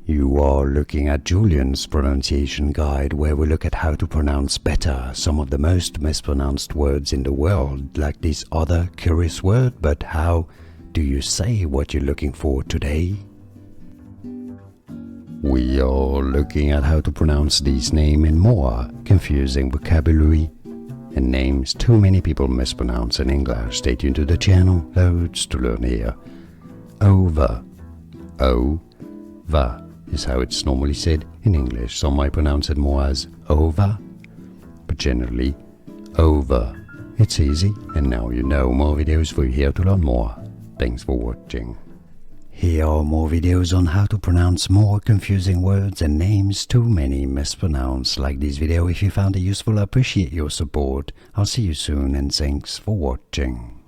You are looking at Julian's pronunciation guide, where we look at how to pronounce better some of the most mispronounced words in the world, like this other curious word. But how do you say what you're looking for today? We are looking at how to pronounce this name and more confusing vocabulary and names too many people mispronounce in English. Stay tuned to the channel, loads to learn here. Over, O-va is how it's normally said in English. Some might pronounce it more as over, but generally over. It's easy, and now you know. More videos for you here to learn more. Thanks for watching. Here are more videos on how to pronounce more confusing words and names too many mispronounce. Like this video if you found it useful. I appreciate your support. I'll see you soon, and thanks for watching.